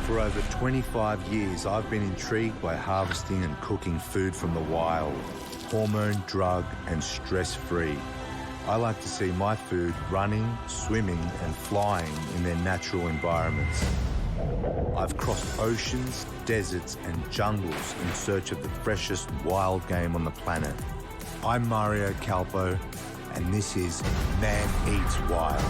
For over 25 years, I've been intrigued by harvesting and cooking food from the wild, hormone, drug, and stress-free. I like to see my food running, swimming, and flying in their natural environments. I've crossed oceans, deserts, and jungles in search of the freshest wild game on the planet. I'm Mario Kalpou, and this is Man Eats Wild.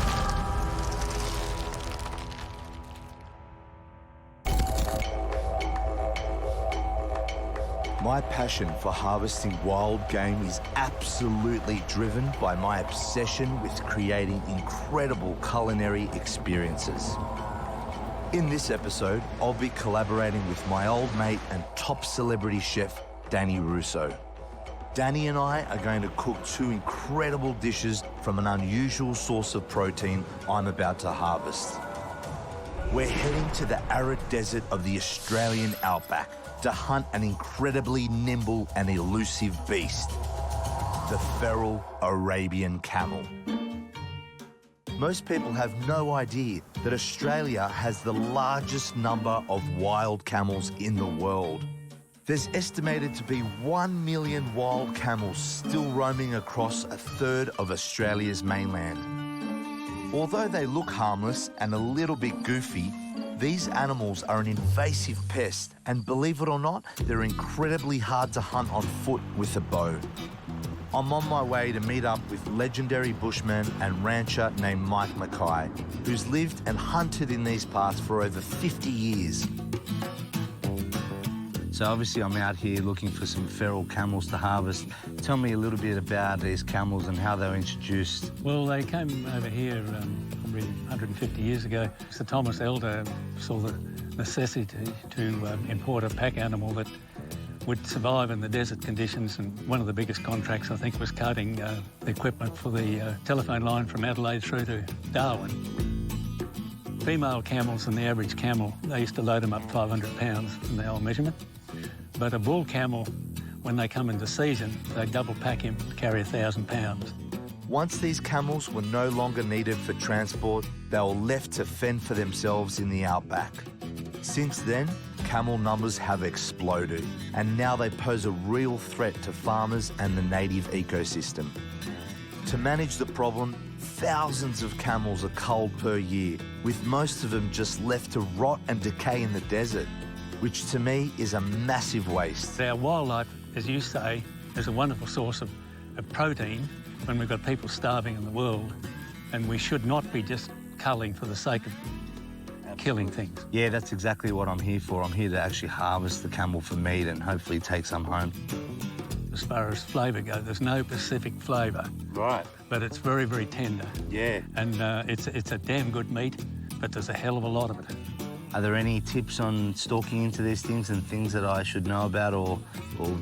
My passion for harvesting wild game is absolutely driven by my obsession with creating incredible culinary experiences. In this episode, I'll be collaborating with my old mate and top celebrity chef, Danny Russo. Danny and I are going to cook two incredible dishes from an unusual source of protein I'm about to harvest. We're heading to the arid desert of the Australian Outback to hunt an incredibly nimble and elusive beast, the feral Arabian camel. Most people have no idea that Australia has the largest number of wild camels in the world. There's estimated to be 1 million wild camels still roaming across a third of Australia's mainland. Although they look harmless and a little bit goofy, these animals are an invasive pest, and believe it or not, they're incredibly hard to hunt on foot with a bow. I'm on my way to meet up with legendary bushman and rancher named Mike Mackay, who's lived and hunted in these parts for over 50 years. So obviously I'm out here looking for some feral camels to harvest. Tell me a little bit about these camels and how they were introduced. Well, they came over here probably 150 years ago. Sir Thomas Elder saw the necessity to import a pack animal that would survive in the desert conditions, and one of the biggest contracts, I think, was cutting the equipment for the telephone line from Adelaide through to Darwin. Female camels and the average camel, they used to load them up 500 pounds from the old measurement. But a bull camel, when they come into season, they double pack him to carry 1,000 pounds. Once these camels were no longer needed for transport, they were left to fend for themselves in the outback. Since then, camel numbers have exploded, and now they pose a real threat to farmers and the native ecosystem. To manage the problem, thousands of camels are culled per year, with most of them just left to rot and decay in the desert, which to me is a massive waste. Our wildlife, as you say, is a wonderful source of protein when we've got people starving in the world, and we should not be just culling for the sake of killing things. Yeah, that's exactly what I'm here for. I'm here to actually harvest the camel for meat and hopefully take some home. As far as flavour goes, there's no specific flavour. Right. But it's very, very tender. Yeah. And it's a damn good meat, but there's a hell of a lot of it. Are there any tips on stalking into these things and things that I should know about or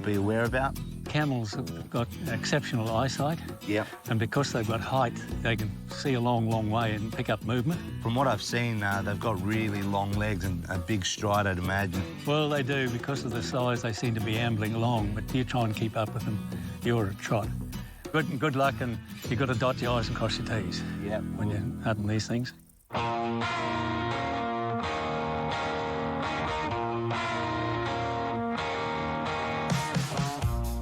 be aware about? Camels have got exceptional eyesight. Yeah. And because they've got height, they can see a long, long way and pick up movement. From what I've seen, they've got really long legs and a big stride, I'd imagine. Well, they do. Because of the size, they seem to be ambling along, but you try and keep up with them, you're a trot. Good luck, and you've got to dot your I's and cross your T's. Yeah. When you're hunting these things.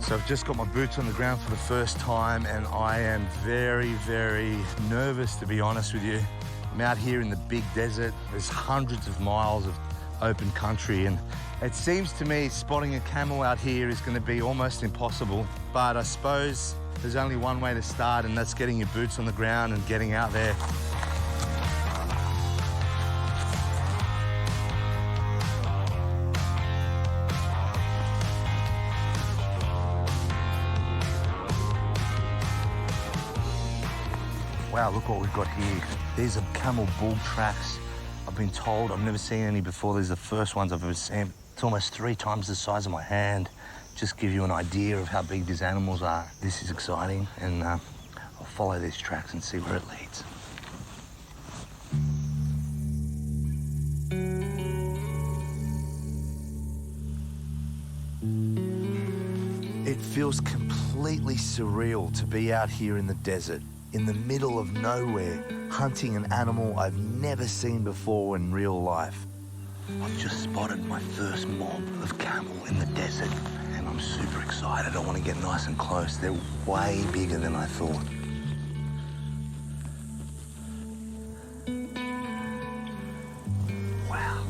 So I've just got my boots on the ground for the first time, and I am very, very nervous, to be honest with you. I'm out here in the big desert. There's hundreds of miles of open country, and it seems to me spotting a camel out here is going to be almost impossible. But I suppose there's only one way to start, and that's getting your boots on the ground and getting out there. Wow, look what we've got here. These are camel bull tracks. I've been told, I've never seen any before. These are the first ones I've ever seen. It's almost 3 times the size of my hand. Just give you an idea of how big these animals are. This is exciting, and I'll follow these tracks and see where it leads. It feels completely surreal to be out here in the desert, in the middle of nowhere, hunting an animal I've never seen before in real life. I've just spotted my first mob of camel in the desert, and I'm super excited. I want to get nice and close. They're way bigger than I thought. Wow.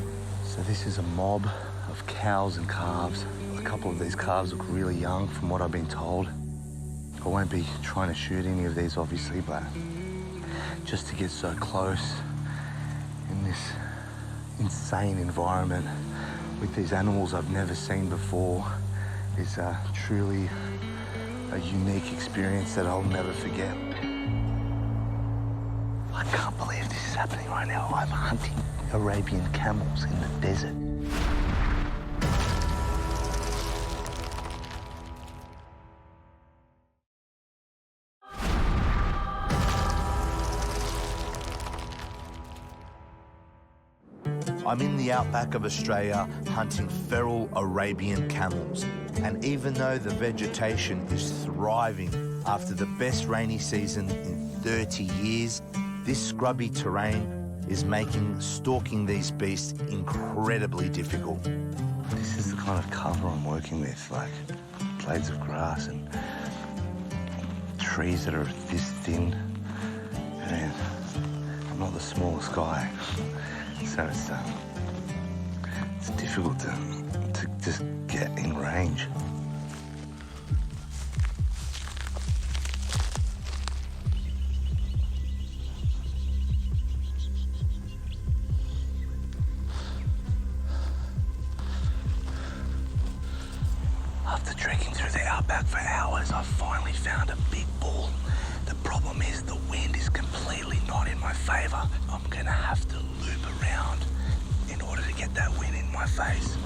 So this is a mob of cows and calves. A couple of these calves look really young from what I've been told. I won't be trying to shoot any of these, obviously, but just to get so close in this insane environment with these animals I've never seen before is truly a unique experience that I'll never forget. I can't believe this is happening right now. I'm hunting Arabian camels in the desert. I'm in the outback of Australia hunting feral Arabian camels. And even though the vegetation is thriving after the best rainy season in 30 years, this scrubby terrain is making stalking these beasts incredibly difficult. This is the kind of cover I'm working with, like blades of grass and trees that are this thin. And I'm not the smallest guy, so it's difficult to just get in range. After trekking through the outback for hours, I've finally found a big bull. The problem is the wind is completely not in my favor. I'm gonna have to loop around in order to get that wind in my face.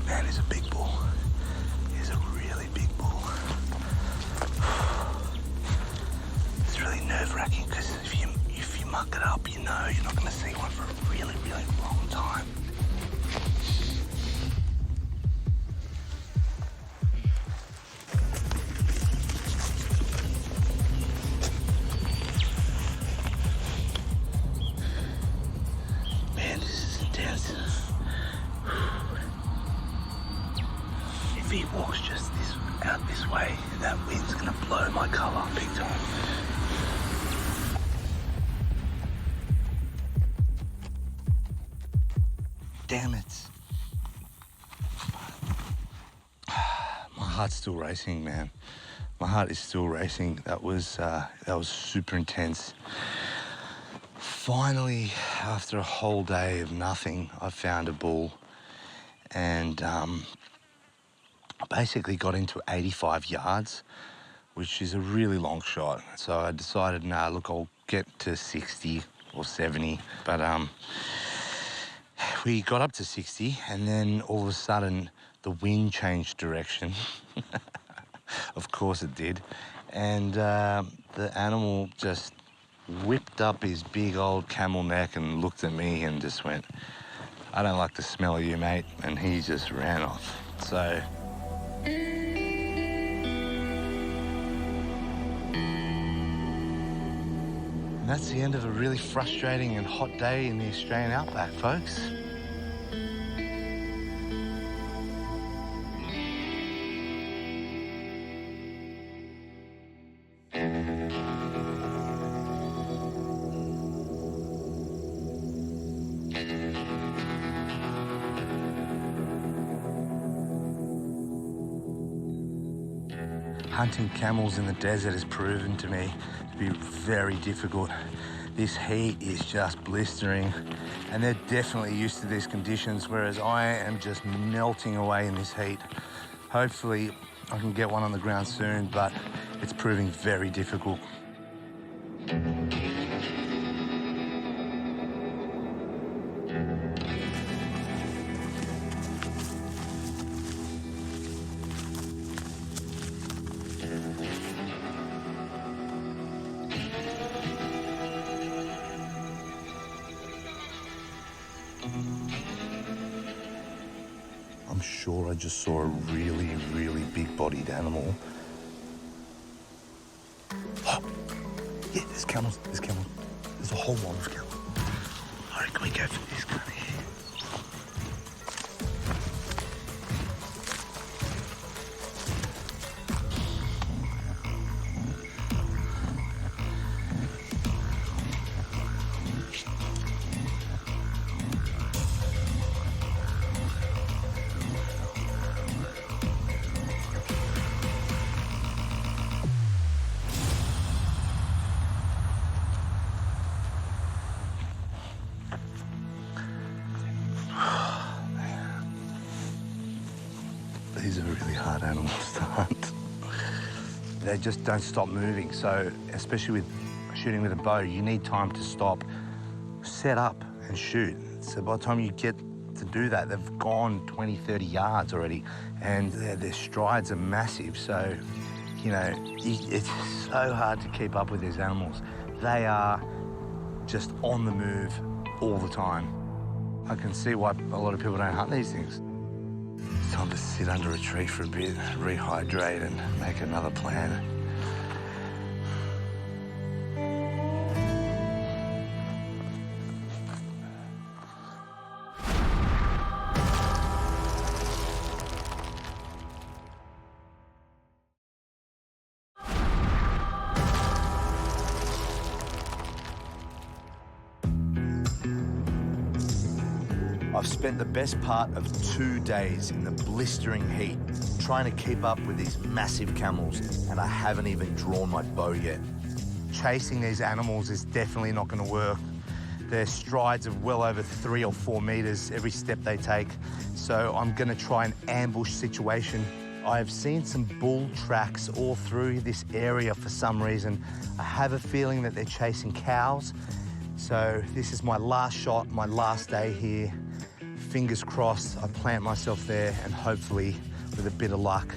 Man, he's a big bull. He's a really big bull. It's really nerve-wracking because if you muck it up, you know you're not gonna see one for a really, really long time. If he walks just out this way, that wind's gonna blow my cover big time. Damn it. My heart's still racing, man. My heart is still racing. That was super intense. Finally, after a whole day of nothing, I found a bull, and I basically got into 85 yards, which is a really long shot. So I decided, nah, look, I'll get to 60 or 70. But we got up to 60, and then all of a sudden, the wind changed direction. Of course it did. And the animal just whipped up his big old camel neck and looked at me and just went, "I don't like the smell of you, mate." And he just ran off. So and that's the end of a really frustrating and hot day in the Australian outback, folks. Hunting camels in the desert has proven to me to be very difficult. This heat is just blistering, and they're definitely used to these conditions, whereas I am just melting away in this heat. Hopefully I can get one on the ground soon, but it's proving very difficult. I'm sure I just saw a really, really big-bodied animal. Oh, yeah, there's camels, there's camels. There's a whole lot of camels. All right, can we go for this, Culinary? These are really hard animals to hunt. They just don't stop moving. So, especially with shooting with a bow, you need time to stop, set up and shoot. So by the time you get to do that, they've gone 20, 30 yards already, and their strides are massive. So, you know, it's so hard to keep up with these animals. They are just on the move all the time. I can see why a lot of people don't hunt these things. It's time to sit under a tree for a bit, rehydrate and make another plan. I've spent the best part of 2 days in the blistering heat trying to keep up with these massive camels, and I haven't even drawn my bow yet. Chasing these animals is definitely not going to work. Their strides are well over 3 or 4 meters every step they take, so I'm going to try an ambush situation. I've seen some bull tracks all through this area for some reason. I have a feeling that they're chasing cows, so this is my last shot, my last day here. Fingers crossed, I plant myself there, and hopefully, with a bit of luck,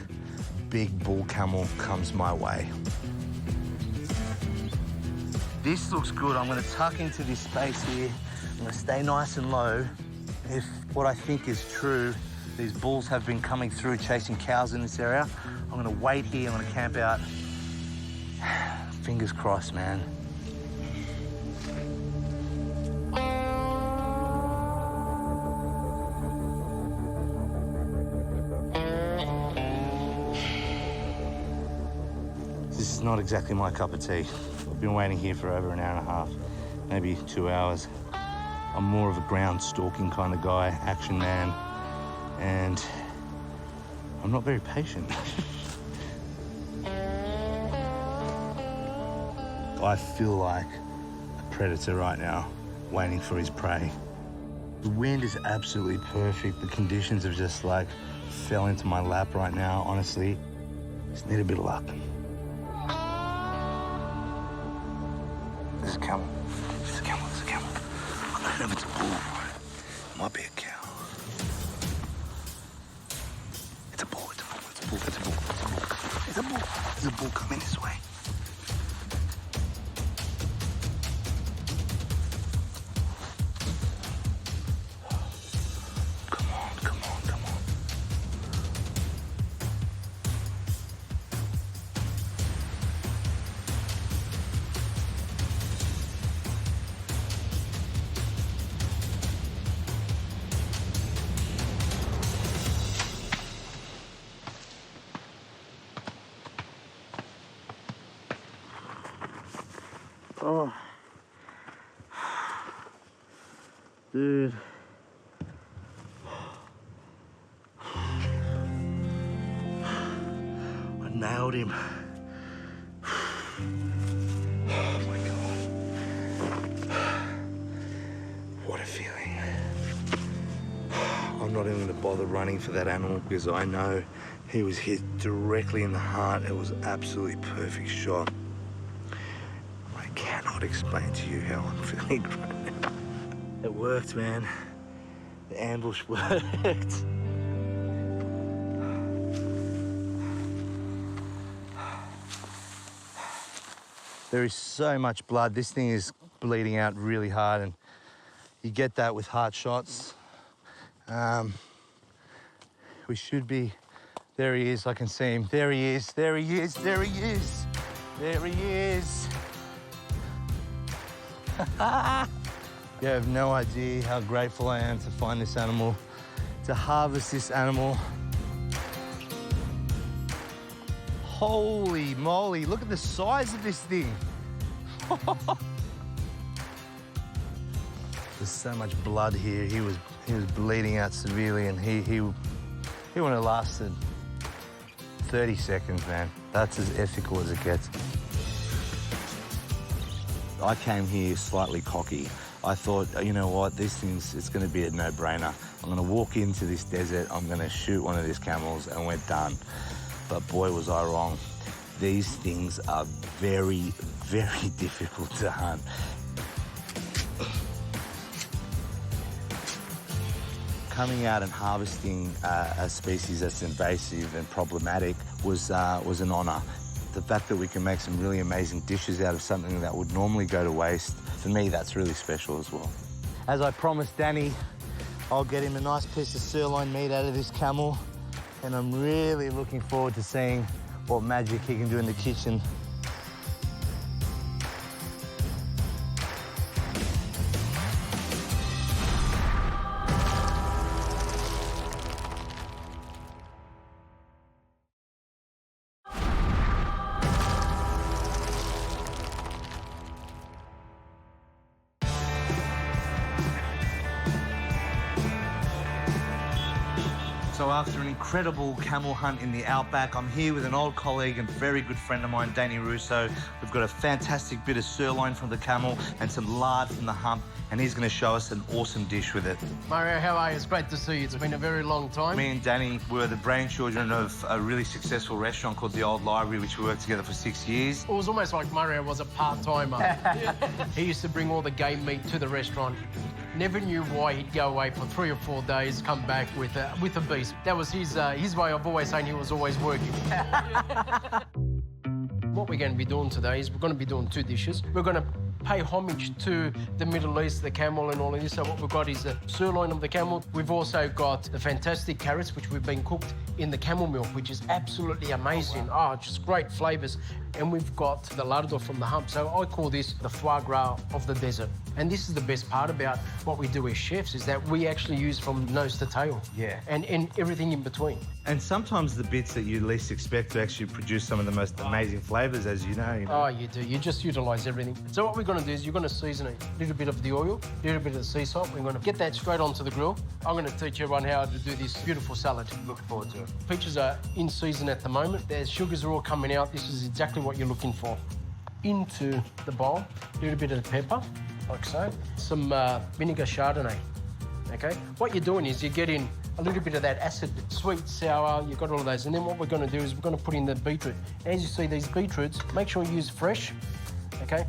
big bull camel comes my way. This looks good. I'm going to tuck into this space here. I'm going to stay nice and low. If what I think is true, these bulls have been coming through chasing cows in this area, I'm going to wait here. I'm going to camp out. Fingers crossed, man. This is not exactly my cup of tea. I've been waiting here for over an hour and a half, maybe 2 hours. I'm more of a ground stalking kind of guy, action man, and I'm not very patient. I feel like a predator right now, waiting for his prey. The wind is absolutely perfect. The conditions have just like fell into my lap right now, honestly. Just need a bit of luck. This is a camel. This is a camel. This is a camel. I don't know if it's a bull. It might be a cow. It's a bull. It's a bull. It's a bull. It's a bull. It's a bull. It's a bull. There's a bull coming this way. Come on, come on, come on. Oh, dude. I nailed him. Oh my God. What a feeling. I'm not even going to bother running for that animal because I know he was hit directly in the heart. It was an absolutely perfect shot. I cannot explain to you how I'm feeling right now. It worked, man. The ambush worked. There is so much blood. This thing is bleeding out really hard, and you get that with heart shots. We should be... There he is, I can see him. There he is, there he is, there he is. There he is. You have no idea how grateful I am to find this animal, to harvest this animal. Holy moly, look at the size of this thing. There's so much blood here. He was bleeding out severely, and he wouldn't have lasted 30 seconds, man. That's as ethical as it gets. I came here slightly cocky. I thought, you know what, it's going to be a no-brainer. I'm going to walk into this desert, I'm going to shoot one of these camels, and we're done. But boy, was I wrong. These things are very, very difficult to hunt. Coming out and harvesting a species that's invasive and problematic was an honour. The fact that we can make some really amazing dishes out of something that would normally go to waste, for me, that's really special as well. As I promised Danny, I'll get him a nice piece of sirloin meat out of this camel, and I'm really looking forward to seeing what magic he can do in the kitchen. So after an incredible camel hunt in the Outback, I'm here with an old colleague and very good friend of mine, Danny Russo. We've got a fantastic bit of sirloin from the camel and some lard from the hump, and he's going to show us an awesome dish with it. Mario, how are you? It's great to see you. It's been a very long time. Me and Danny were the brainchildren of a really successful restaurant called the Old Library, which we worked together for 6 years. It was almost like Mario was a part-timer. He used to bring all the game meat to the restaurant. Never knew why he'd go away for 3 or 4 days, come back with a beast. That was his way of always saying he was always working. What we're going to be doing today is we're going to be doing 2 dishes. We're going to pay homage to the Middle East, the camel and all of this. So what we've got is the sirloin of the camel. We've also got the fantastic carrots, which we've been cooked in the camel milk, which is absolutely amazing. Oh, wow. Just great flavours. And we've got the lardo from the hump. So I call this the foie gras of the desert. And this is the best part about what we do as chefs, is that we actually use from nose to tail. Yeah. And everything in between. And sometimes the bits that you least expect to actually produce some of the most amazing flavours, as you know. Oh, you do. You just utilise everything. So what we're going to do is you're going to season it. A little bit of the oil, a little bit of the sea salt. We're going to get that straight onto the grill. I'm going to teach everyone how to do this beautiful salad. Looking forward to it. Peaches are in season at the moment. Their sugars are all coming out. This is exactly what you're looking for. Into the bowl, a little bit of pepper, like so. Some vinegar Chardonnay, okay? What you're doing is you're getting a little bit of that acid, sweet, sour, you've got all of those. And then what we're going to do is we're going to put in the beetroot. As you see these beetroots, make sure you use fresh, okay?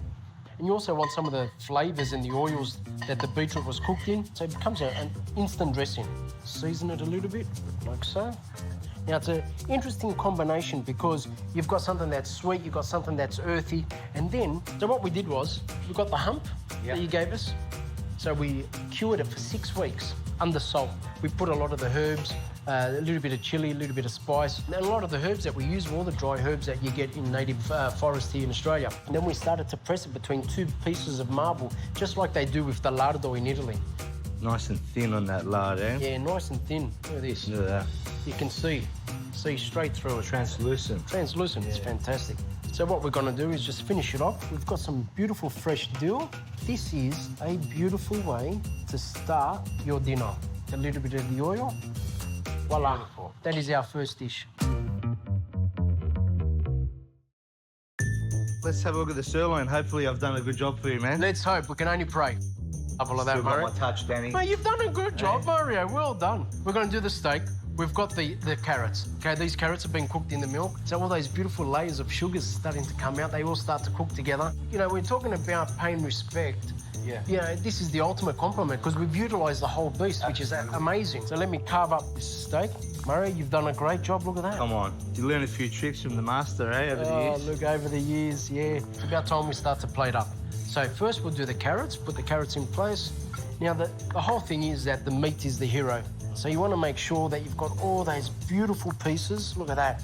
And you also want some of the flavours and the oils that the beetroot was cooked in, so it becomes an instant dressing. Season it a little bit, like so. Now, it's an interesting combination because you've got something that's sweet, you've got something that's earthy, and then, so what we did was, we got the hump that you gave us, so we cured it for 6 weeks under salt. We put a lot of the herbs, a little bit of chilli, a little bit of spice, and a lot of the herbs that we use were all the dry herbs that you get in native forest here in Australia. And then we started to press it between 2 pieces of marble, just like they do with the lardo in Italy. Nice and thin on that lard, eh? Yeah, nice and thin. Look at this. Look at that. You can see straight through it. Translucent. Translucent, it's fantastic. So what we're going to do is just finish it off. We've got some beautiful fresh dill. This is a beautiful way to start your dinner. A little bit of the oil. Voila. Beautiful. That is our first dish. Let's have a look at the sirloin. Hopefully I've done a good job for you, man. Let's hope. We can only pray. Couple of that, Still got Mario. my touch, Danny. No, you've done a good job, Mario. Well done. We're going to do the steak. We've got the carrots. Okay, these carrots have been cooked in the milk. So all those beautiful layers of sugars starting to come out. They all start to cook together. You know, we're talking about paying respect. Yeah. You know, this is the ultimate compliment because we've utilised the whole beast, which is amazing. So let me carve up this steak. Mario, you've done a great job. Look at that. Come on. You learn a few tricks from the master, eh, over the years? Oh, look, over the years, yeah. It's about time we start to plate up. So first we'll do the carrots, put the carrots in place. Now, the whole thing is that the meat is the hero. So you want to make sure that you've got all those beautiful pieces. Look at that.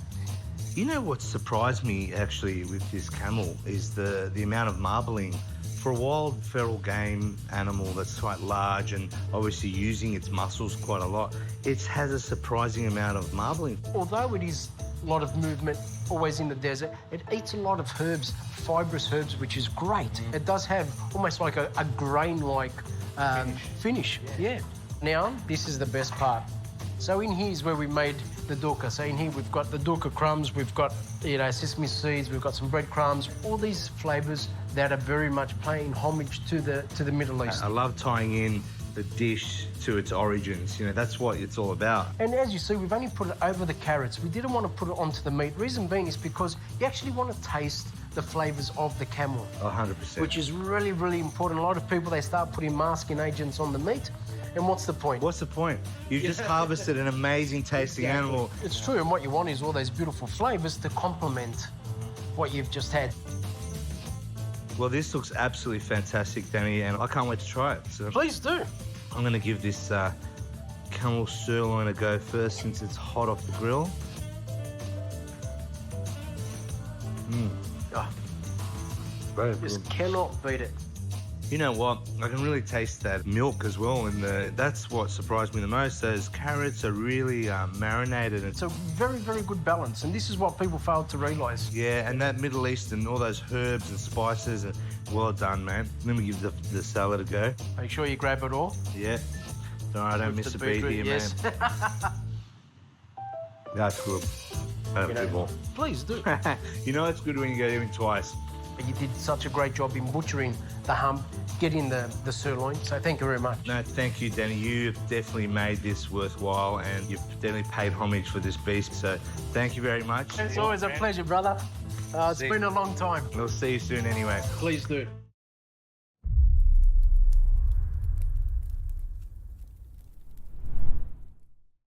You know what surprised me, actually, with this camel is the amount of marbling. For a wild feral game animal that's quite large and obviously using its muscles quite a lot, it has a surprising amount of marbling. Although it is a lot of movement, always in the desert, it eats a lot of herbs, fibrous herbs, which is great. It does have almost like a grain-like finish. Yeah. Now, this is the best part. So in here is where we made the doka. So in here we've got the doka crumbs, we've got, you know, sesame seeds, we've got some breadcrumbs, all these flavours that are very much paying homage to the Middle East. I love tying in the dish to its origins. You know, that's what it's all about. And as you see, we've only put it over the carrots. We didn't want to put it onto the meat. Reason being is because you actually want to taste the flavours of the camel. 100%. Which is really, really important. A lot of people, they start putting masking agents on the meat. And what's the point? What's the point? You just harvested an amazing tasting animal. It's true, and what you want is all those beautiful flavours to complement what you've just had. Well, this looks absolutely fantastic, Danny, and I can't wait to try it. So Please do. I'm going to give this camel sirloin a go first since it's hot off the grill. Oh, Very just good. cannot beat it. You know what? I can really taste that milk as well, and that's what surprised me the most. Those carrots are really marinated. It's a very, very good balance, and this is what people fail to realise. Yeah, and that Middle Eastern, all those herbs and spices, well done, man. Let me give the salad a go. Make sure you grab it all. Yeah. No, I don't miss a beat here, yes. man. That's good. Have a bit more. Please do. You know it's good when you go even twice. You did such a great job in butchering the hump, getting the sirloin, so thank you very much. No, thank you, Danny. You've definitely made this worthwhile, and you've definitely paid homage for this beast, so thank you very much. It's always a pleasure, brother. It's been a long time. We'll see you soon anyway. Please do.